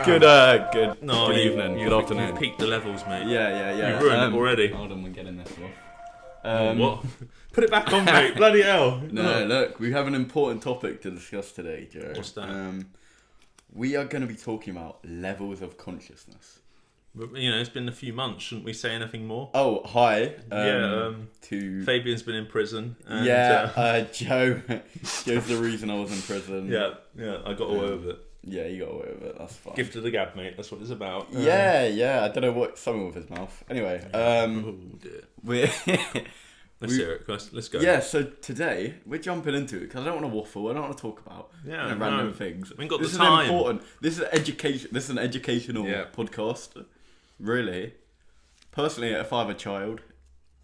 Good evening. Good afternoon. You've peaked the levels, mate. Yeah. You've ruined it already. Hold on, we're getting this off. What? Put it back on, mate. Bloody hell. No, look, we have an important topic to discuss today, Joe. What's that? We are going to be talking about levels of consciousness. But, it's been a few months. Shouldn't we say anything more? Oh, hi. To Fabian's been in prison. And, Joe's the reason I was in prison. Yeah, I got away with it. Yeah, you got away with it. That's fine. Gift of the gab, mate. That's what it's about. Yeah. I don't know what something with his mouth. Anyway, oh dear. Let's hear it, guys. Let's go. Yeah. So today we're jumping into it because I don't want to waffle. I don't want to talk about random things. We ain't got this the time. Is important. This is education. This is an educational podcast. Really, personally, if I have a child,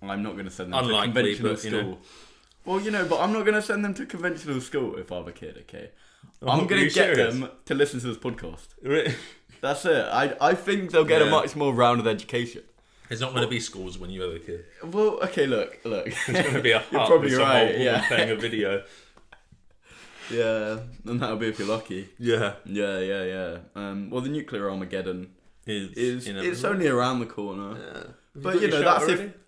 I'm not going to send them to conventional school. Well, but I'm not going to send them to conventional school if I have a kid. Okay. I'm going to get them to listen to this podcast. Really? That's it. I think they'll get a much more rounded education. There's not going to be schools when you have a kid. Well, okay, look. There's going to be a hut You're probably with some right, old woman playing a video. Yeah, and that'll be if you're lucky. Yeah. Well, the nuclear Armageddon is it's room. only around the corner. Yeah. But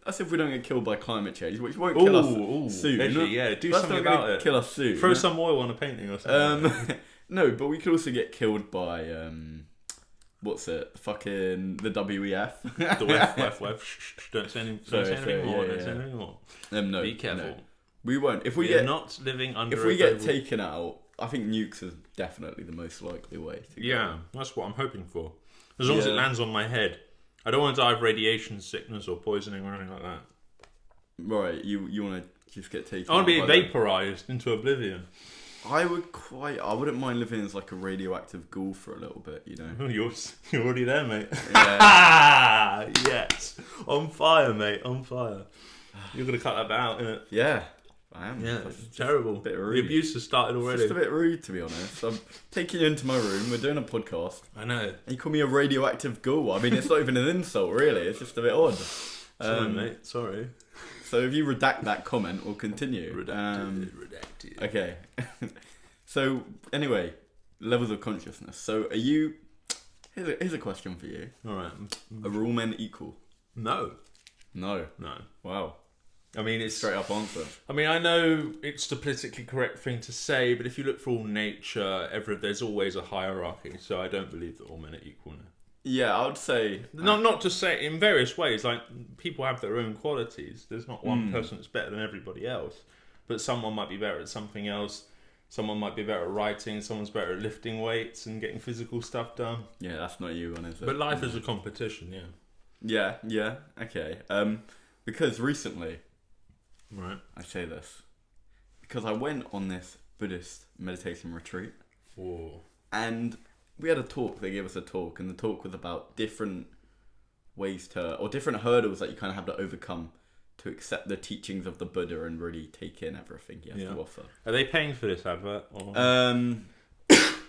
that's if we don't get killed by climate change, which won't kill us soon. Edgy, do something about it. Kill us soon. Throw some oil on a painting or something. No, but we could also get killed by what's it? Fucking the WEF. The WEF. Don't say anything more. No. Be careful. No. We won't. If we are not living under. If we get taken out, I think nukes is definitely the most likely way to go. Yeah, that's what I'm hoping for. As long as it lands on my head. I don't want to die of radiation sickness or poisoning or anything like that. Right, you want to just get taken out. I want to be vaporised into oblivion. I wouldn't mind living as like a radioactive ghoul for a little bit, You're already there, mate. Yeah. Yes. On fire, mate, on fire. You're going to cut that bit out, innit? Yeah, I am. Yeah, it's terrible. A bit rude. The abuse has started already. It's just a bit rude, to be honest. I'm taking you into my room, we're doing a podcast. I know. And you call me a radioactive ghoul. I mean, it's not even an insult, really. It's just a bit odd. Sorry, mate. Sorry. So if you redact that comment, we'll continue. Redacted. Okay. So, anyway, levels of consciousness. So, are you... Here's a question for you. All right. Are all men equal? No. Wow. I mean, it's straight up answer. I mean, I know it's the politically correct thing to say, but if you look for all nature, there's always a hierarchy. So I don't believe that all men are equal now. Yeah, I would say not to say in various ways. Like people have their own qualities. There's not one person that's better than everybody else, but someone might be better at something else. Someone might be better at writing. Someone's better at lifting weights and getting physical stuff done. Yeah, that's not you, one, is it? But life is a competition. Yeah. Okay. Because recently. Right. I say this because I went on this Buddhist meditation retreat. Whoa. And we had a talk. They gave us a talk, and the talk was about different ways or different hurdles that you kind of have to overcome to accept the teachings of the Buddha and really take in everything he has to offer. Are they paying for this advert? Or?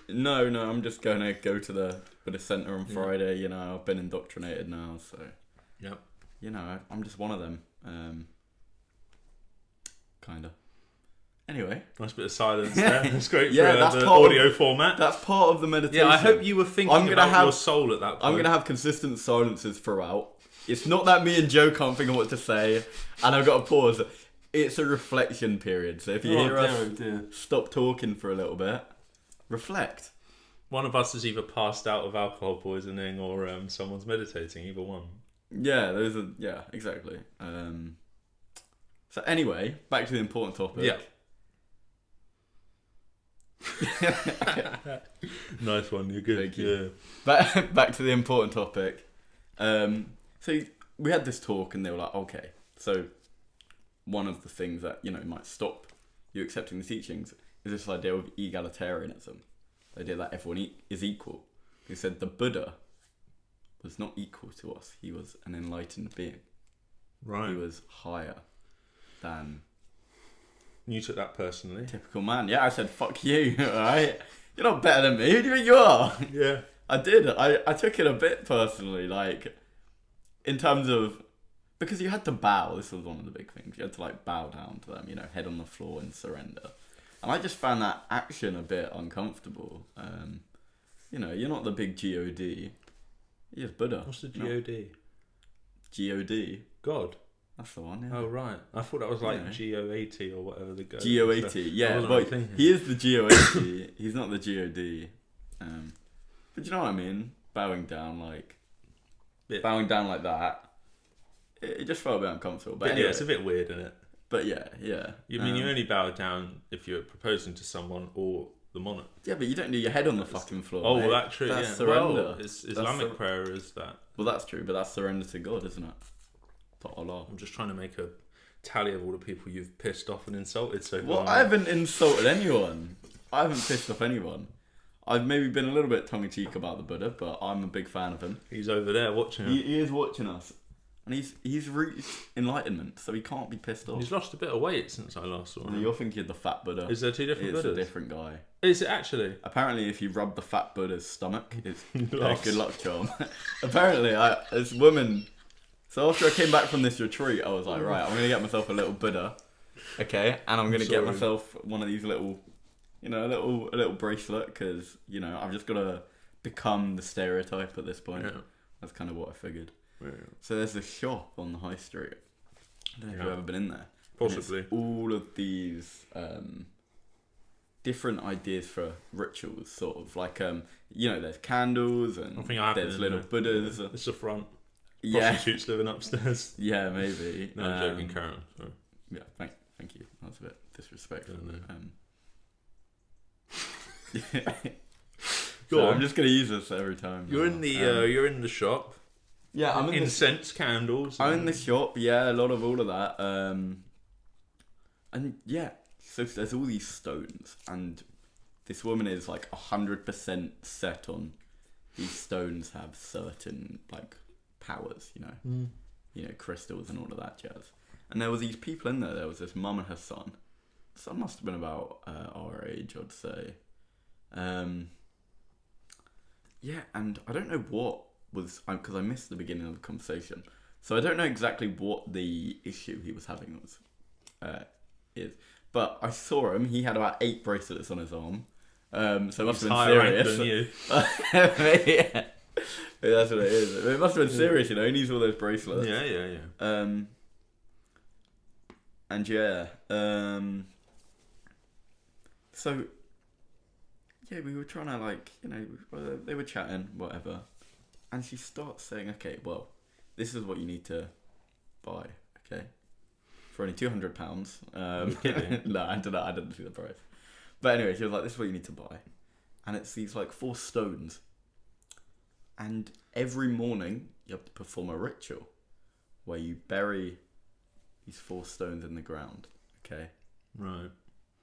No. I'm just going to go to the Buddhist Center on Friday. I've been indoctrinated now, so. Yep. I'm just one of them. Kinda. Anyway. Nice bit of silence there. It's great for that's the audio format. That's part of the meditation. Yeah, I hope you were thinking about your soul at that point. I'm going to have consistent silences throughout. It's not that me and Joe can't think of what to say, and I've got to pause. It's a reflection period, so if you hear us stop talking for a little bit, reflect. One of us is either passed out of alcohol poisoning or someone's meditating, either one. Yeah, exactly. So anyway, back to the important topic. Yeah. Nice one, you're good. Thank you. Yeah. Back to the important topic. So we had this talk and they were like, okay, so one of the things that, might stop you accepting the teachings is this idea of egalitarianism. The idea that everyone is equal. He said the Buddha was not equal to us. He was an enlightened being. Right. He was higher than... You took that personally. Typical man. Yeah, I said, fuck you, alright? You're not better than me. Who do you think you are? Yeah. I did. I took it a bit personally, like, in terms of... Because you had to bow. This was one of the big things. You had to, bow down to them, head on the floor and surrender. And I just found that action a bit uncomfortable. You know, you're not the big God. You're just Buddha. What's the God? God. God. That's the one, yeah. Oh, right. I thought that was like Yeah. GO80 or whatever the go. GO80, yeah. wasn't Well, really thinking. he is the GO80. He's not the God. But you know what I mean? Bowing down like that. It just felt a bit uncomfortable. But anyway, yeah, it's a bit weird, isn't it? But yeah. You mean you only bow down if you're proposing to someone or the monarch? Yeah, but you don't do your head on the fucking floor. Oh, mate. well, that's true. That's yeah. surrender. Well, Islamic prayer is that. Well, that's true, but that's surrender to God, isn't it? To Allah. I'm just trying to make a tally of all the people you've pissed off and insulted so far. Well, I haven't insulted anyone. I haven't pissed off anyone. I've maybe been a little bit tongue-in-cheek about the Buddha, but I'm a big fan of him. He's over there watching. He is watching us. And he's reached enlightenment, so he can't be pissed off. He's lost a bit of weight since I last saw him. You're thinking of the fat Buddha. Is there two different It's Buddhas? a different guy. Is it actually? Apparently, if you rub the fat Buddha's stomach, it's Lost. good luck charm. Apparently, this woman... So after I came back from this retreat, I was like, right, I'm going to get myself a little Buddha. Okay? And I'm going to get myself one of these little... You know, a little bracelet, because, you know, I've just got to become the stereotype at this point. Yeah. That's kind of what I figured. Yeah. So there's this shop on the high street. I don't know if you've ever been in there. Possibly. All of these different ideas for rituals, sort of like you know, there's candles and there's little Buddhas. Yeah. It's the front. Yeah. Prostitutes living upstairs. Yeah, maybe. No, I'm joking, Karen. Sorry. Yeah, thank you. That's a bit disrespectful. So I'm just gonna use this every time. You're in you're in the shop. Yeah, I'm in incense, candles. I'm in the shop. Yeah, a lot of all of that. And yeah, so there's all these stones, and this woman is like 100% set on these stones have certain like powers, you know, crystals and all of that jazz. And there were these people in there. There was this mum and her son. Son must have been about our age, I'd say. Yeah, and I don't know what was, because I missed the beginning of the conversation, so I don't know exactly what the issue he was having is. But I saw him. He had about 8 bracelets on his arm. So it must have been serious. Than you. Yeah. That's what it is. It must have been serious, you know. He needs all those bracelets. Yeah. And yeah. So yeah, we were trying to, like, you know, they were chatting, whatever. And she starts saying, okay, well, this is what you need to buy, okay? For only £200. No, I don't know, I didn't see the price. But anyway, she was like, this is what you need to buy. And it's these, like, 4 stones. And every morning, you have to perform a ritual where you bury these 4 stones in the ground, okay? Right.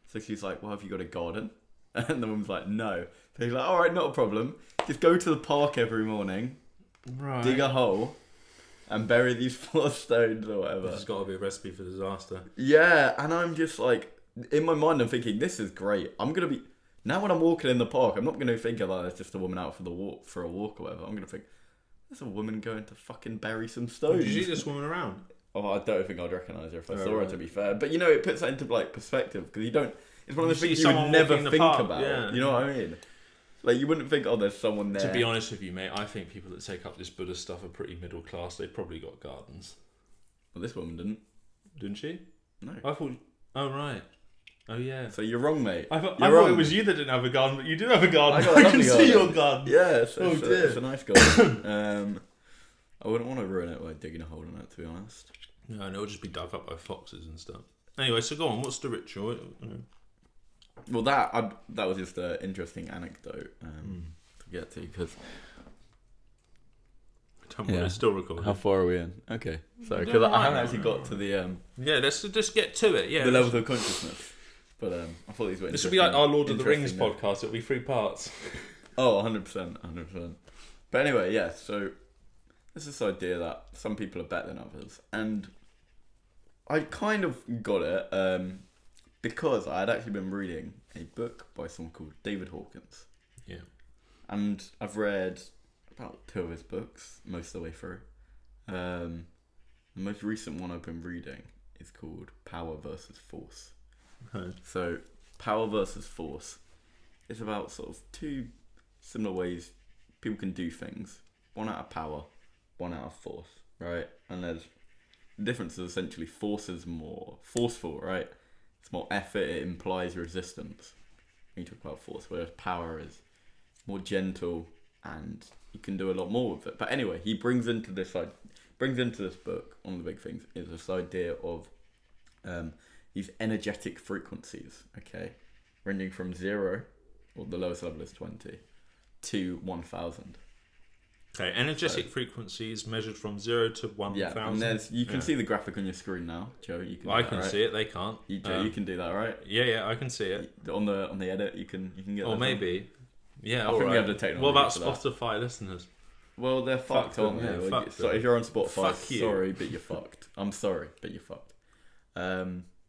So she's like, well, have you got a garden? And the woman's like, no. So he's like, all right, not a problem. Just go to the park every morning, right, dig a hole, and bury these 4 stones or whatever. This has got to be a recipe for disaster. Yeah, and I'm just like, in my mind, I'm thinking, this is great. I'm going to be... Now when I'm walking in the park, I'm not going to think of, there's just a woman out for a walk or whatever. I'm going to think, there's a woman going to fucking bury some stones. Did you see this woman around? Oh, I don't think I'd recognise her if I saw her, to be fair. But, you know, it puts that into, like, perspective, because you don't... It's one of those things you would never think about. Yeah. You know what I mean? Like, you wouldn't think, oh, there's someone there. To be honest with you, mate, I think people that take up this Buddha stuff are pretty middle class. They've probably got gardens. Well, this woman didn't. Didn't she? No. I thought... Oh, right. Oh, yeah. So you're wrong, mate. I thought it was you that didn't have a garden, but you do have a garden. I can see your garden. Yeah, it's a nice garden. I wouldn't want to ruin it by digging a hole in it, to be honest. No, and it'll just be dug up by foxes and stuff. Anyway, so go on. What's the ritual? Well, that was just an interesting anecdote to get to, because... Don't worry, it's still recording. How far are we in? Okay, sorry, because I haven't actually got to the... Yeah, let's just get to it, yeah. The levels of consciousness. But I thought these were This would be like our Lord of the Rings podcast. It'll be 3 parts. Oh, 100%. But anyway, yeah, so there's this idea that some people are better than others. And I kind of got it because I had actually been reading a book by someone called David Hawkins. Yeah. And I've read about 2 of his books most of the way through. The most recent one I've been reading is called Power versus Force. Okay. So, Power versus Force is about sort of 2 similar ways people can do things. One out of power, one out of force, right? And the difference is essentially force is more forceful, right? It's more effort, it implies resistance when you talk about force, whereas power is more gentle and you can do a lot more with it. But anyway, he brings into this book, one of the big things is this idea of these energetic frequencies, okay? Ranging from 0, or the lowest level is 20, to 1,000. Okay, energetic frequencies measured from 0 to 1,000. Yeah, and you can see the graphic on your screen now, Joe. You can. I can see it. They can't. Joe, you can do that, right? Yeah, I can see it. On the edit, you can get. Or maybe. Yeah, I think we have the technology. What about Spotify listeners? Well, they're fucked, aren't they? So if you're on Spotify, sorry, but you're fucked. I'm sorry, but you're fucked.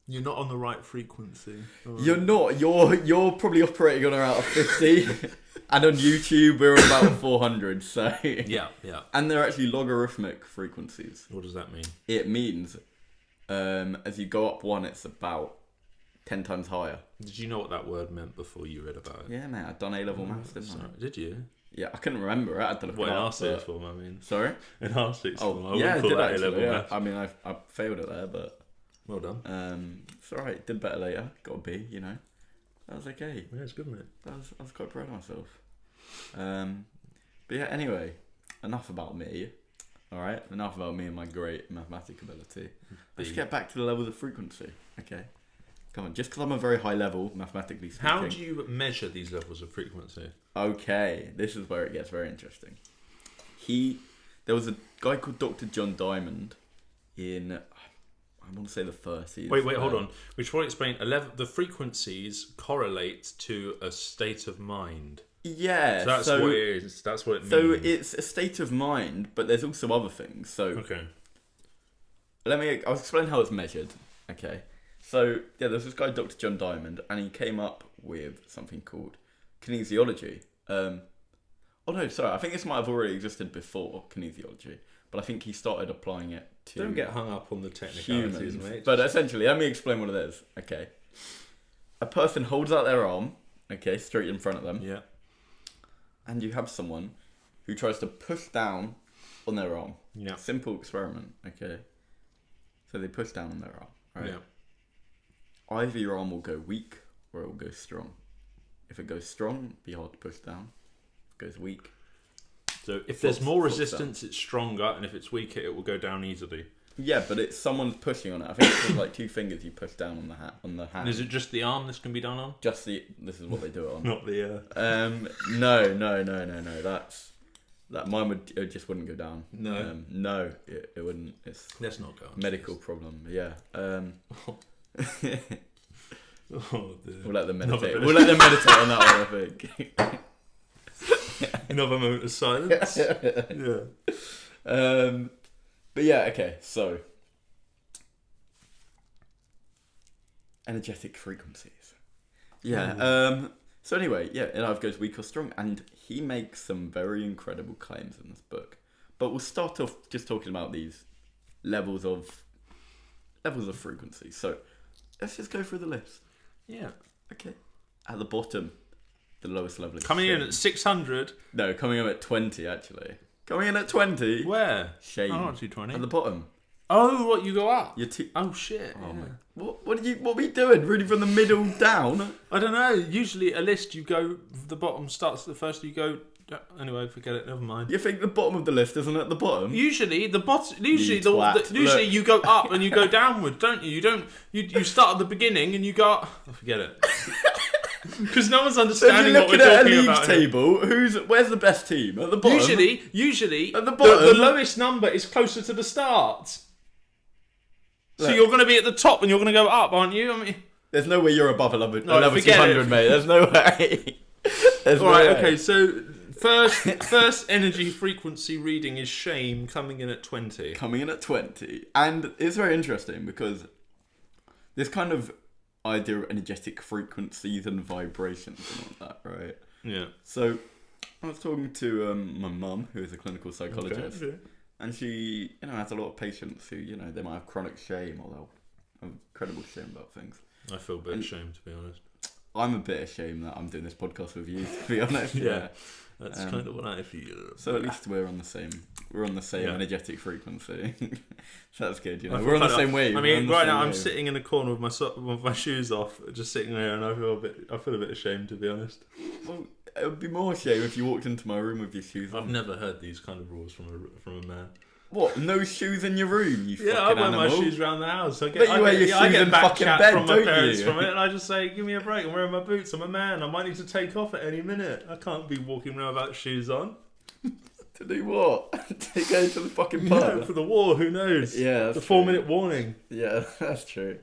You're not on the right frequency. You're not. You're probably operating on around 50, and on YouTube we're on about 400. So yeah. And they're actually logarithmic frequencies. What does that mean? It means as you go up one, it's about 10 times higher. Did you know what that word meant before you read about it? Yeah, mate. I'd done A-level maths, didn't I? Did you? Yeah, I couldn't remember it. I had to look what it in up. What in R6 form, I mean? Sorry? In R6 form. I yeah, I did actually. Yeah. maths. I mean, I failed it there, but... Well done. It's alright. Did better later. Got a B, you know. That was okay. Yeah, it's good, mate. I was quite proud of myself. But yeah, anyway. Enough about me. Alright? Enough about me and my great mathematic ability. Let's get back to the levels of frequency. Okay. Come on. Just because I'm a very high level, mathematically speaking. How do you measure these levels of frequency? Okay. This is where it gets very interesting. There was a guy called Dr. John Diamond in... I want to say the 30s. Wait, hold on. We should probably explain. The frequencies correlate to a state of mind. Yeah. So that's what it is. That's what it means. So it's a state of mind, but there's also other things. So okay. I'll explain how it's measured. Okay. So yeah, there's this guy, Dr. John Diamond, and he came up with something called kinesiology. Oh no, sorry. I think this might have already existed before kinesiology. But I think he started applying it to... Don't get hung up on the technicalities, humans. mate. But essentially, let me explain what it is. Okay. A person holds out their arm, okay, straight in front of them. Yeah. And you have someone who tries to push down on their arm. Yeah. Simple experiment, okay. So they push down on their arm, right? Yeah. Either your arm will go weak or it will go strong. If it goes strong, it'll be hard to push down. If it goes weak... So if there's more resistance, it's stronger, and if it's weaker, it will go down easily. Yeah, but it's someone's pushing on it. I think it's like 2 fingers you push down on the hand. And is it just the arm this can be done on? This is what they do it on. Not the. No. That mine would just wouldn't go down. No. No, it wouldn't. It's let's not go. Medical problem. Yeah. Oh, we'll let them meditate. We'll let them meditate on that one. I think. Another moment of silence. Yeah. But yeah, okay, so energetic frequencies. Yeah. So anyway, yeah, it either goes weak or strong, and he makes some very incredible claims in this book. But we'll start off just talking about these levels of frequency. So let's just go through the list. Yeah. Okay. At the bottom, the lowest level is coming shame. in at 600. No, coming in at 20 actually. Coming in at 20. Where? Shame. Oh, not 220. At the bottom. Oh, what, you go up? Oh shit. Oh yeah. my. What are we doing? Really from the middle down? I don't know. Usually a list you go the bottom starts the first you go anyway, forget it, never mind. You think the bottom of the list isn't at the bottom? Usually the bottom usually Look. you go up and you go downward, don't you? You start at the beginning and you go up. Oh, forget it. Because no one's understanding what we're talking about. So if you're looking at a league table, where's the best team? At the bottom? Usually at the bottom. The lowest number is closer to the start. Look. So you're going to be at the top and you're going to go up, aren't you? I mean, there's no way you're above a level 200, it. mate. There's no way. Okay, so first energy frequency reading is shame, coming in at 20. Coming in at 20. And it's very interesting because this kind of idea of energetic frequencies and vibrations and all that, right? Yeah. So I was talking to my mum, who is a clinical psychologist, and she, has a lot of patients who, they might have chronic shame or they'll have incredible shame about things. I feel a bit ashamed, to be honest. I'm a bit ashamed that I'm doing this podcast with you, to be honest. Yeah. That's kind of what I feel. So at least we're on the same Yeah. energetic frequency. So that's good, you know. I We're on the feel same wave. I We're mean, on the right same now I'm wave. sitting in the corner with my shoes off, just sitting there, and I feel a bit ashamed, to be honest. Well, it would be more shame if you walked into my room with your shoes I've on. never heard these kind of rules from a man. What? No shoes in your room, you Yeah, I fucking wear animal? my shoes around the house. But you wear your I shoes get in back fucking chat bed, from my don't parents you? from it, and I just say, "Give me a break. I'm wearing my boots. I'm a man. I might need to take off at any minute. I can't be walking around without shoes on." To do what? To go to the fucking No, pub? for the war. Who knows? Yeah, that's the true. 4-minute warning. Yeah, that's true.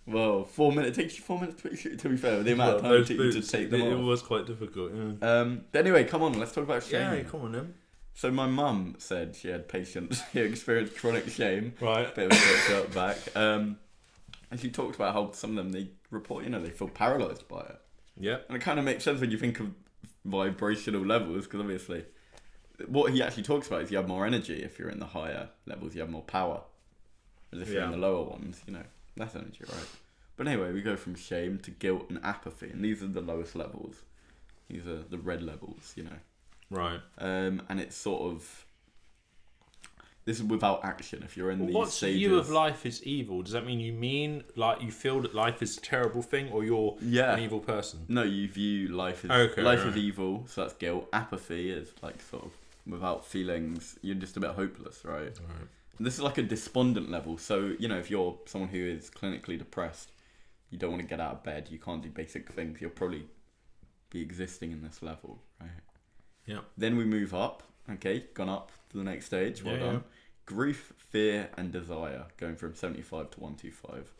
Well, 4 minutes. It takes you 4 minutes to put your shoes. To be fair, with the amount of time Those it took you to boots, take them it off. was quite difficult. Yeah. But anyway, come on, let's talk about shame. Yeah, come on then. So my mum said she had patients who experienced chronic shame. Right. Bit of a quick back. And she talked about how some of them, they report, they feel paralysed by it. Yeah. And it kind of makes sense when you think of vibrational levels, because obviously what he actually talks about is you have more energy if you're in the higher levels, you have more power. As if you're in the lower ones, less energy, right? But anyway, we go from shame to guilt and apathy, and these are the lowest levels. These are the red levels, Right. And it's sort of, this is without action. If you're in these What's stages, view of life is evil? Does that mean you feel that life is a terrible thing, or you're an evil person? No, you view life as right. evil, so that's guilt. Apathy is like sort of without feelings. You're just a bit hopeless, right? Right. And this is like a despondent level. So if you're someone who is clinically depressed, you don't want to get out of bed. You can't do basic things. You'll probably be existing in this level, right? Yeah. Then we move up. Okay, gone up to the next stage. Well done. Yeah. Grief, fear, and desire, going from 75 to 125.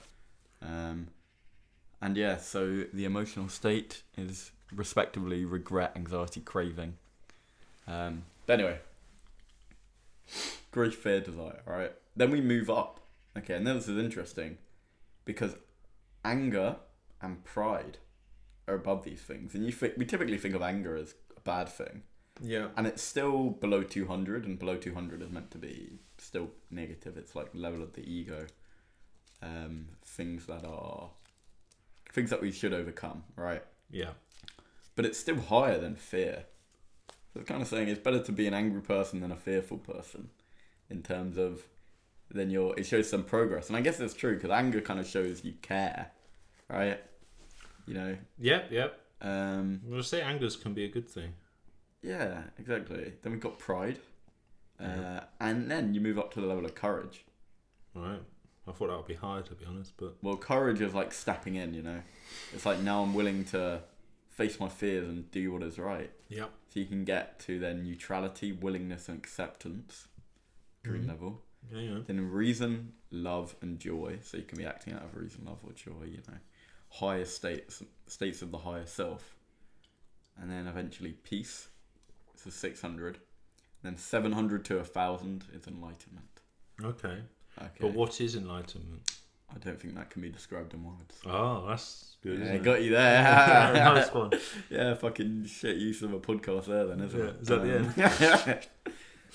And yeah, so the emotional state is respectively regret, anxiety, craving. But anyway, grief, fear, desire. Right. Then we move up. Okay, and then this is interesting because anger and pride are above these things, and we typically think of anger as a bad thing. Yeah. And it's still below 200, and below 200 is meant to be still negative. It's like level of the ego. Things that we should overcome, right? Yeah. But it's still higher than fear. So it's kind of saying it's better to be an angry person than a fearful person, in terms of it shows some progress. And I guess it's true, because anger kind of shows you care, right? Yeah. We'll say angers can be a good thing. Yeah, exactly. Then we've got pride. And then you move up to the level of courage. Right. I thought that would be higher, to be honest, but... Well, courage is like stepping in, It's like, now I'm willing to face my fears and do what is right. Yeah. So you can get to then neutrality, willingness, and acceptance. Green level. Yeah. Then reason, love, and joy. So you can be acting out of reason, love, or joy, Higher states of the higher self. And then eventually peace. This is 600. Then 700 to 1,000 is enlightenment. Okay. But what is enlightenment? I don't think that can be described in words. Oh, that's good. Yeah, isn't it? got you there. Nice one. Yeah, fucking shit use of a podcast there then, isn't it? Is that the end?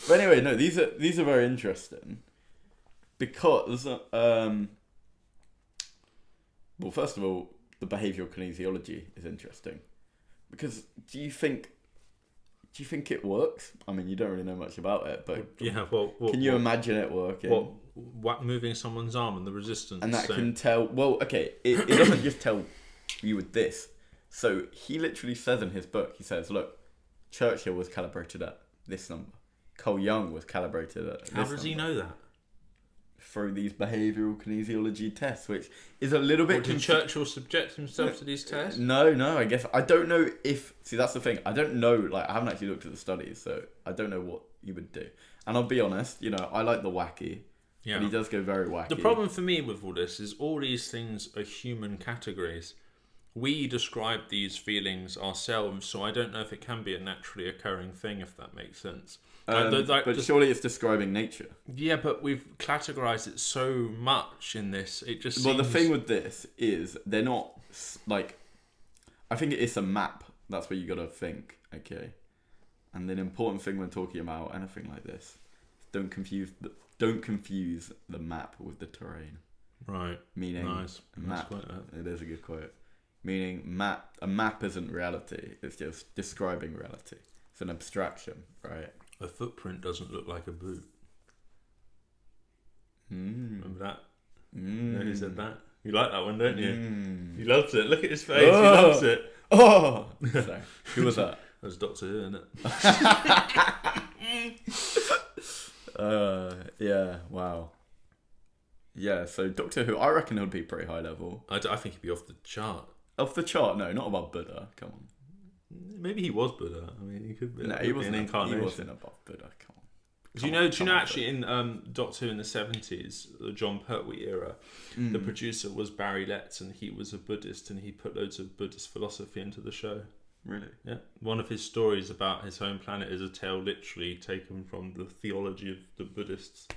But anyway, no, these are very interesting because well, first of all, the behavioural kinesiology is interesting because do you think it works? I mean, you don't really know much about it, but can you imagine it working? What moving someone's arm and the resistance? And that can tell. Well, okay, it doesn't just tell you with this. So he literally says in his book, he says, look, Churchill was calibrated at this number. Carl Jung was calibrated at this number. How does he know that? Through these behavioural kinesiology tests, which is a little bit... Did Churchill subject himself to these tests? No, I guess. I don't know if... See, that's the thing. I don't know, I haven't actually looked at the studies, so I don't know what he would do. And I'll be honest, I like the wacky. Yeah. But he does go very wacky. The problem for me with all this is all these things are human categories. We describe these feelings ourselves, so I don't know if it can be a naturally occurring thing, if that makes sense. But surely it's describing nature. Yeah, but we've categorized it so much in this. It just Well, the thing with this is they're not, I think it's a map. That's what you got to think, okay? And an important thing when talking about anything like this, don't confuse the map with the terrain. Right. Meaning, nice. map. It is a good quote. Meaning, a map isn't reality. It's just describing reality. It's an abstraction, right? A footprint doesn't look like a boot. Remember that? You know who said that? You like that one, don't you? He loves it. Look at his face. He loves it. Oh! Sorry. Who was that? That was Doctor Who, isn't it? Yeah, wow. Yeah, so Doctor Who, I reckon he'll be pretty high level. I think he'd be off the chart. Off the chart? No, not above Buddha. Come on. Maybe he was Buddha. I mean, he could be. No, he wasn't an incarnation. He wasn't above Buddha. Come on. Do you know? Actually, in Doctor Who in the 70s, the John Pertwee era, the producer was Barry Letts, and he was a Buddhist, and he put loads of Buddhist philosophy into the show. Really? Yeah. One of his stories about his home planet is a tale literally taken from the theology of the Buddhists.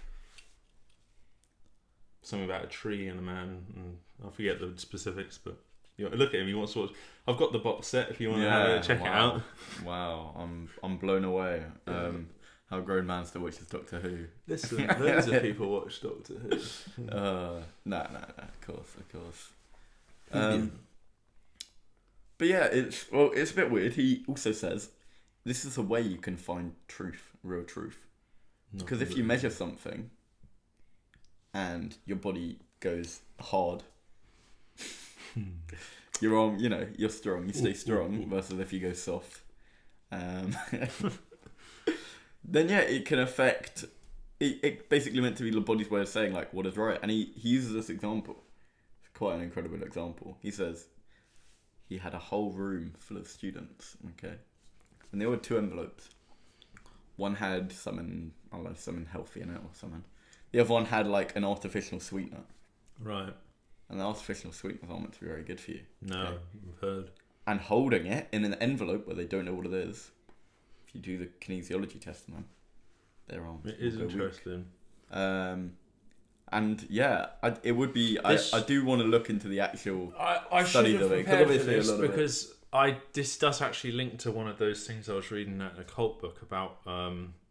Something about a tree and a man, and I forget the specifics, but look at him. He wants to watch. I've got the box set if you want to check it out. Wow, I'm blown away. How a grown man still watches Doctor Who. Listen, loads of people watch Doctor Who. No, of course. But yeah, it's a bit weird. He also says this is a way you can find truth, real truth. Because if you measure something and your body goes hard, you're on, you're strong, you stay strong, versus if you go soft. Then yeah, it can affect. It basically meant to be the body's way of saying like what is right, and he uses this example. It's quite an incredible example. He says he had a whole room full of students, okay, and there were 2 envelopes. One had something healthy in it or something. The other one had like an artificial sweetener. Right. And the artificial sweeteners aren't meant to be very good for you. No, okay? I've heard. And holding it in an envelope where they don't know what it is. If you do the kinesiology test on them, they're on. It is interesting. And yeah, it would be. I do want to look into the actual study of it because this does actually link to one of those things I was reading in a cult book about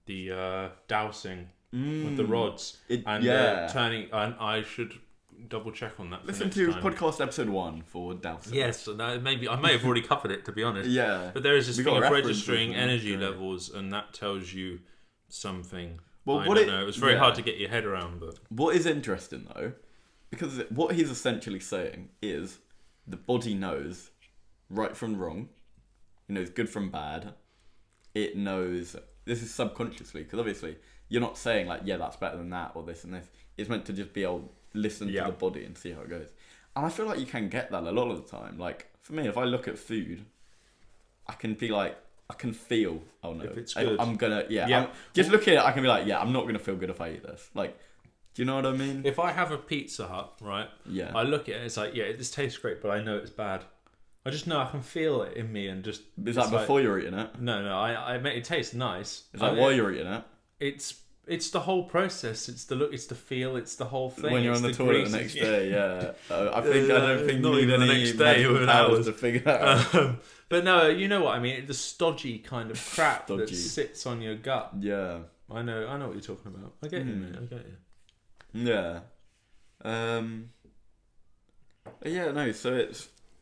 the dowsing with the rods turning. And I should double check on that. Listen to podcast episode 1 for dowsing. Yes, maybe I may have already covered it, to be honest. Yeah, but there is this thing of registering energy levels, and that tells you something. Well, I don't know. It was very hard to get your head around, but what is interesting though, because what he's essentially saying is the body knows right from wrong. It knows good from bad. It knows this is subconsciously, because obviously you're not saying like, yeah, that's better than that or this and this. It's meant to just be listen to the body and see how it goes. And I feel like you can get that a lot of the time. Like for me, if I look at food, I can be like, I can feel, oh no, if it's good. I'm gonna, just looking at it, I can be like, yeah, I'm not gonna feel good if I eat this. Like, do you know what I mean? If I have a Pizza Hut, right? Yeah. I look at it, it's like, yeah, this tastes great, but I know it's bad. I just know I can feel it in me and just. Is that before you're eating it? No, I make it taste nice. Is that while you're eating it? It's the whole process. It's the look. It's the feel. It's the whole thing. When you're on the toilet the next day, yeah. I don't think not you need even any the next day with hours to figure that out. But no, you know what I mean. The stodgy kind of crap that sits on your gut. Yeah. I know what you're talking about. I get you, mate. I get you. Yeah. Yeah. No. So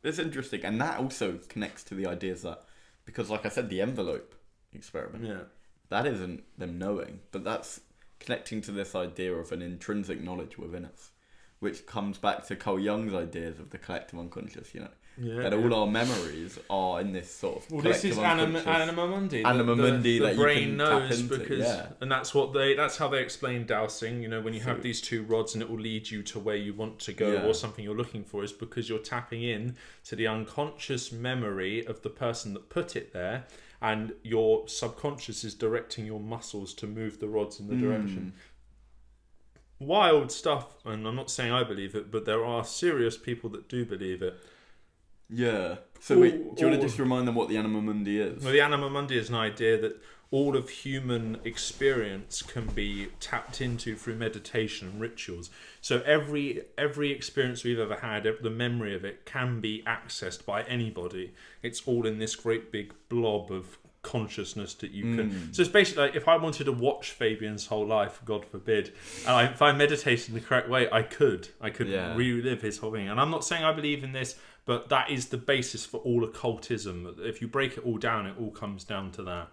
it's interesting, and that also connects to the ideas that, because like I said, the envelope experiment. Yeah. That isn't them knowing, but that's connecting to this idea of an intrinsic knowledge within us, which comes back to Carl Jung's ideas of the collective unconscious, that all our memories are in this sort of this is anima mundi. The brain knows because, and that's how they explain dowsing. When you have these 2 rods and it will lead you to where you want to go or something you're looking for, is because you're tapping in to the unconscious memory of the person that put it there. And your subconscious is directing your muscles to move the rods in the direction. Wild stuff, and I'm not saying I believe it, but there are serious people that do believe it. Yeah. So wait, do you want to just remind them what the anima mundi is? Well, the anima mundi is an idea that all of human experience can be tapped into through meditation and rituals. So every experience we've ever had, the memory of it can be accessed by anybody. It's all in this great big blob of consciousness that you can. So it's basically like if I wanted to watch Fabian's whole life, God forbid, and if I meditated in the correct way, I could relive his whole thing. And I'm not saying I believe in this, but that is the basis for all occultism. If you break it all down, it all comes down to that.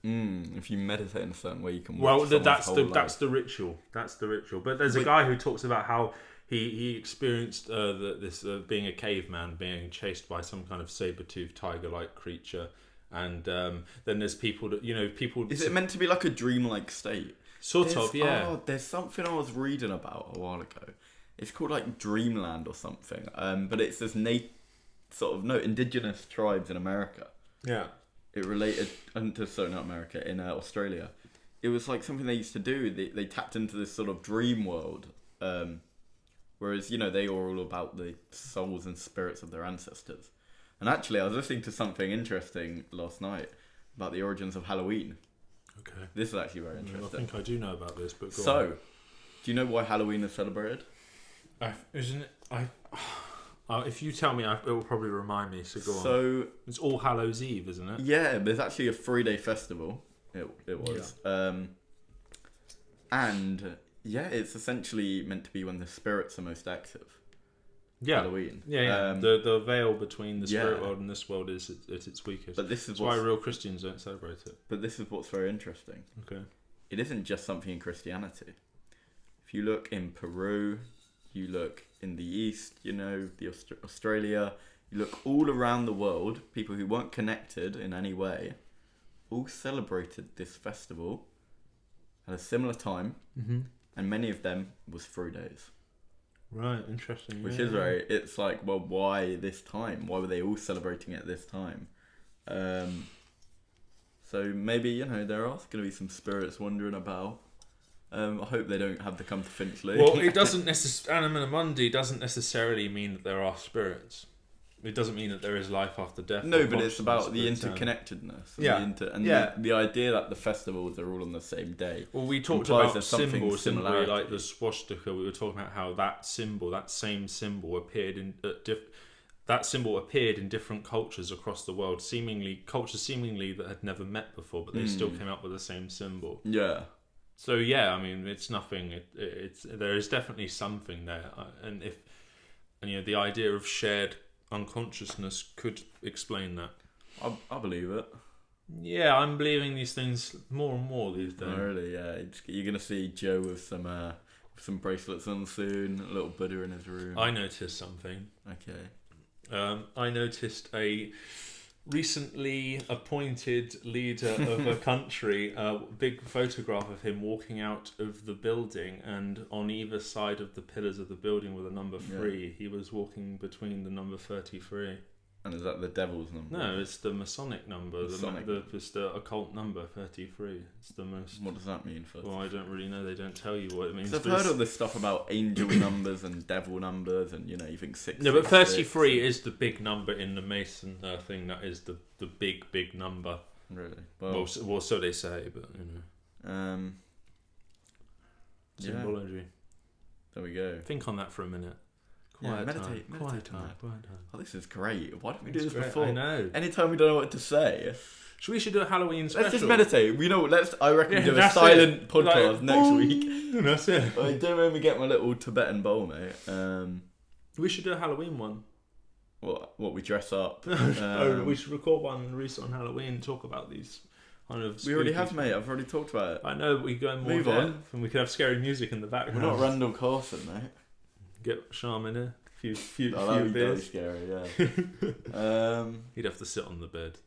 If you meditate in a certain way, you can. Well, watch that's someone's the ritual. That's the ritual. But there's a guy who talks about how he experienced this being a caveman, being chased by some kind of saber-toothed tiger-like creature, and then there's people that people. Is it meant to be like a dreamlike state? Sort of, yeah. Oh, there's something I was reading about a while ago. It's called like Dreamland or something. But it's this indigenous tribes in America. Yeah. It related not America, in Australia. It was like something they used to do. They tapped into this sort of dream world. Whereas, they are all about the souls and spirits of their ancestors. And actually, I was listening to something interesting last night about the origins of Halloween. Okay. This is actually very interesting. I think I do know about this, but go on. Do you know why Halloween is celebrated? Isn't it? If you tell me, it will probably remind me. So go on. So it's All Hallows Eve, isn't it? Yeah, there's actually a 3-day festival. It was, and it's essentially meant to be when the spirits are most active. Yeah, Halloween. Yeah. The veil between the spirit world and this world is at its weakest. But this is why real Christians don't celebrate it. But this is what's very interesting. Okay. It isn't just something in Christianity. If you look in Peru, you look in the East, Australia, you look all around the world, people who weren't connected in any way, all celebrated this festival at a similar time, and many of them was 3 days. Right, interesting. Which is very, it's like, well, why this time? Why were they all celebrating it at this time? So maybe, there are going to be some spirits wandering about. I hope they don't have to come to Finchley. Well, it doesn't Anima Mundi doesn't necessarily mean that there are spirits. It doesn't mean that there is life after death. No, but it's about the interconnectedness. The idea that the festivals are all on the same day. Well, we talked about symbols, didn't we? Like the swastika. We were talking about how that same symbol, appeared in different cultures across the world. Cultures seemingly that had never met before, but they still came up with the same symbol. Yeah. So it's nothing. There is definitely something there, and the idea of shared unconsciousness could explain that. I believe it. Yeah, I'm believing these things more and more these days. Oh, really? Yeah, you're gonna see Joe with some bracelets on soon. A little Buddha in his room. I noticed something. Okay. I noticed a recently appointed leader of a country, a big photograph of him walking out of the building, and on either side of the pillars of the building with a number 3, he was walking between the number 33. And is that the devil's number? No, it's the Masonic number. It's the occult number 33. It's the most. What does that mean? Well, I don't really know. They don't tell you what it means. I've heard all this stuff about angel numbers and devil numbers, and you think 6. No, but 33 is the big number in the Mason thing. That is the big number. Really? Well, so they say, but symbology. There we go. Think on that for a minute. Meditate time. Oh, this is great. Why didn't we do this before? I know. Anytime we don't know what to say. We should do a Halloween special. Let's just meditate. I reckon do a silent podcast next week. That's it. Don't make me get my little Tibetan bowl, mate. We should do a Halloween one. What we dress up. We should record one and release it on Halloween and talk about these kind of We already have, mate. I've already talked about it. I know, but we go more Move on. and we could have scary music in the background. We're not Randall Carson, mate. Get Sham in here. Few that'd be beers. Scary, yeah. He'd have to sit on the bed.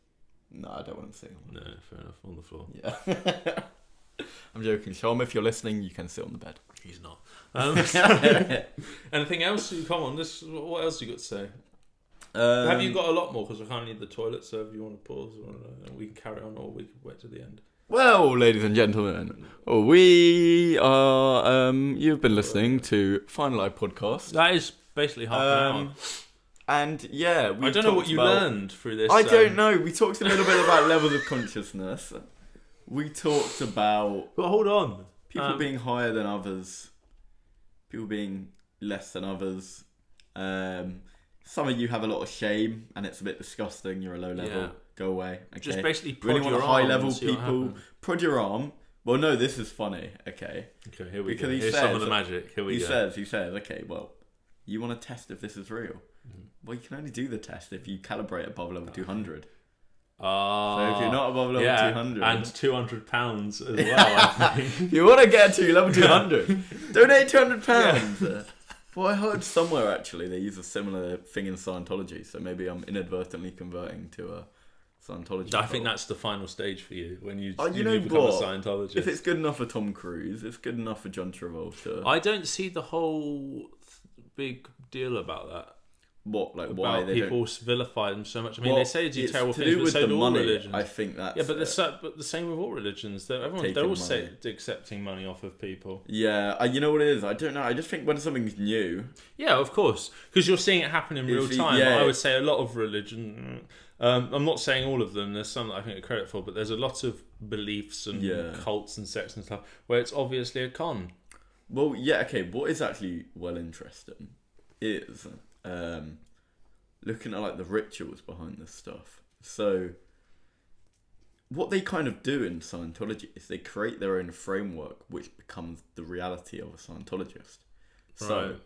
No, I don't want to sit on the bed. No, fair enough. On the floor. Yeah. I'm joking. Sham, if you're listening, you can sit on the bed. He's not. Anything else? Come on. What else you got to say? Have you got a lot more? Because I can't need the toilet, so if you want to pause, we can carry on, or we can wait to the end. Well, ladies and gentlemen, we are. You've been listening to Final Eye Podcast. That is basically half an hour. And I don't know what you learned through this. I don't know. We talked a little bit about levels of consciousness. We talked about. But hold on. People being higher than others. People being less than others. Some of you have a lot of shame, and it's a bit disgusting. You're a low level. Yeah. Go away. Okay. Just basically prod really your high arm level people. Prod your arm. Well, no, this is funny. Okay. Okay, here we go. Here's some of the magic. Here we go. He says, okay, well, you want to test if this is real. Mm-hmm. Well, you can only do the test if you calibrate above level 200. So if you're not above level 200... And £200 as well, I think. If you want to get to level 200, donate £200. Yeah. Well, I heard somewhere, actually, they use a similar thing in Scientology, so maybe I'm inadvertently converting to a Scientology. I think that's the final stage for you, when you become a Scientologist. If it's good enough for Tom Cruise, it's good enough for John Travolta. I don't see the whole big deal about that. What, like about why they people vilify them so much? I mean, they say they do terrible things, but so do all religions. I think that's... Yeah, but the same with all religions. They're all accepting money off of people. Yeah, you know what it is? I don't know. I just think when something's new... Yeah, of course. Because you're seeing it happen in real time. I would say a lot of religion... I'm not saying all of them. There's some that I think are credit for, but there's a lot of beliefs and cults and sects and stuff where it's obviously a con. Well, yeah, okay. What is actually interesting is... looking at like the rituals behind this stuff. So what they kind of do in Scientology is they create their own framework which becomes the reality of a Scientologist. So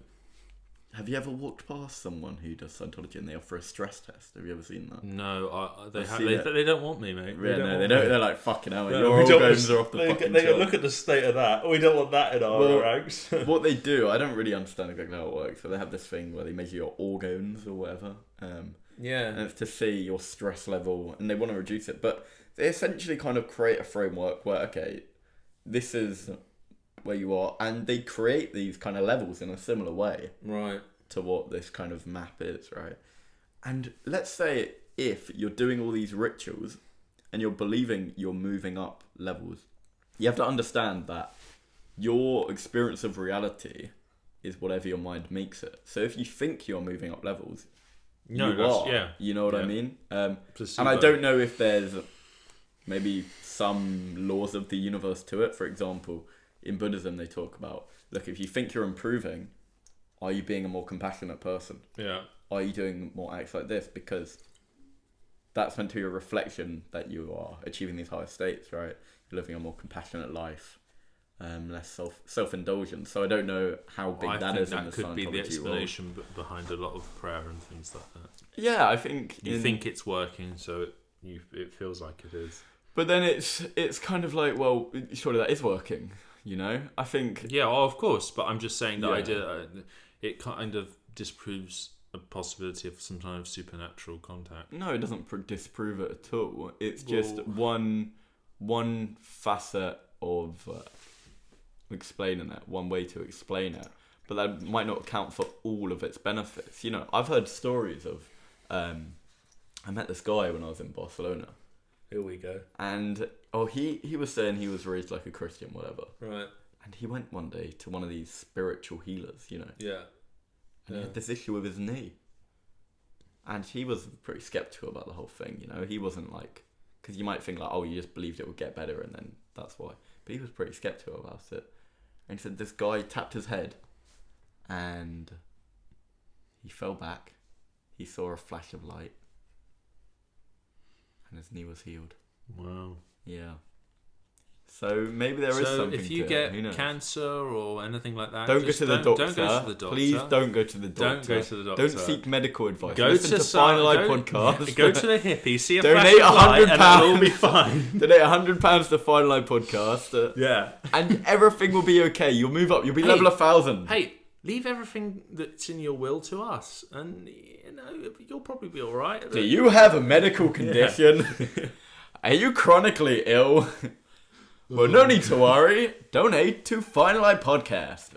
have you ever walked past someone who does Scientology and they offer a stress test? Have you ever seen that? No, they don't want me, mate. Yeah, they don't. They're like, fucking hell, your organs are off the fucking They look at the state of that. We don't want that in our ranks. What they do, I don't really understand exactly how it works. So they have this thing where they measure your organs or whatever. And it's to see your stress level, and they want to reduce it. But they essentially kind of create a framework where, okay, this is where you are, and they create these kind of levels in a similar way, right, to what this kind of map is, right? And let's say if you're doing all these rituals and you're believing you're moving up levels, you have to understand that your experience of reality is whatever your mind makes it. So if you think you're moving up levels, you are. Yeah. You know what I mean? And I don't know if there's maybe some laws of the universe to it. For example, in Buddhism, they talk about, look, if you think you're improving, are you being a more compassionate person? Yeah. Are you doing more acts like this? Because that's meant to be a reflection that you are achieving these higher states, right? You're living a more compassionate life, less self-indulgence. So I don't know how big that is in the Scientology world. That could be the explanation behind a lot of prayer and things like that. Yeah, I think... You think it's working, so it feels like it is. But then it's kind of like, well, surely that is working, you know? I think... Yeah, of course, but I'm just saying the idea... It kind of disproves a possibility of some kind of supernatural contact. No, it doesn't disprove it at all. It's just one facet of explaining it, one way to explain it. But that might not account for all of its benefits. You know, I've heard stories of... I met this guy when I was in Barcelona. Here we go. And he was saying he was raised like a Christian, whatever. Right. And he went one day to one of these spiritual healers, you know. Yeah. And he had this issue with his knee. And he was pretty skeptical about the whole thing, you know. He wasn't like... Because you might think like, oh, you just believed it would get better and then that's why. But he was pretty skeptical about it. And he said this guy tapped his head and he fell back. He saw a flash of light. And his knee was healed. Wow. Yeah. So maybe there is something to it. So if you get cancer or anything like that, don't go to the doctor. Don't go to the doctor. Please don't go to the doctor. Don't go to the doctor. Don't seek medical advice. Listen to Final Eye Podcast. Go to the hippie. See a donate £100 and it'll all be fine. Donate £100 to Final Eye Podcast. Yeah. And everything will be okay. You'll move up. You'll be level 1,000. Hey, leave everything that's in your will to us, and you know you'll probably be all right. Do you have a medical condition? Yeah. Are you chronically ill? Well, no need to worry. Donate to Final Eye Podcast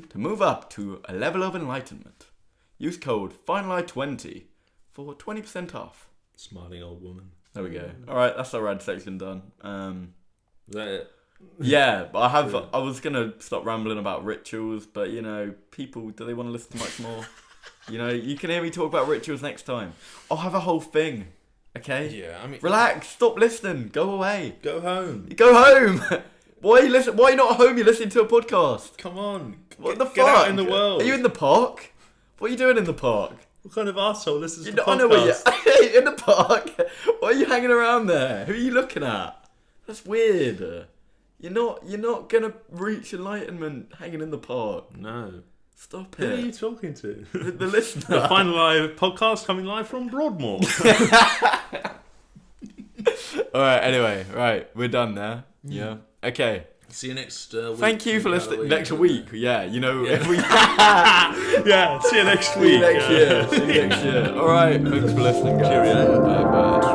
to move up to a level of enlightenment. Use code FINALEYE20 for 20% off. Smiling old woman. There we go. All right, that's our rad section done. Is that it? Yeah, but I was gonna stop rambling about rituals, but you know, people, do they want to listen to much more? You know, you can hear me talk about rituals next time. I'll have a whole thing. Okay? Yeah, I mean... Relax, stop listening, go away. Go home. Go home! Why are you not at home? You're listening to a podcast. Come on. What the fuck? Get out in the world. Are you in the park? What are you doing in the park? What kind of arsehole listens to podcasts? I know where you're in the park. Why are you hanging around there? Who are you looking at? That's weird. You're not gonna reach enlightenment hanging in the park. No. Stop it. Who are you talking to? The listener. The Final Live podcast coming live from Broadmoor. All right. Anyway, right, we're done there. Yeah. Okay. See you next week. Thank you for listening. Next week. Yeah. You know. Yeah. Yeah. See you next See week. you next year. See you next year. All right. Thanks for listening, guys. Cheerio. Bye.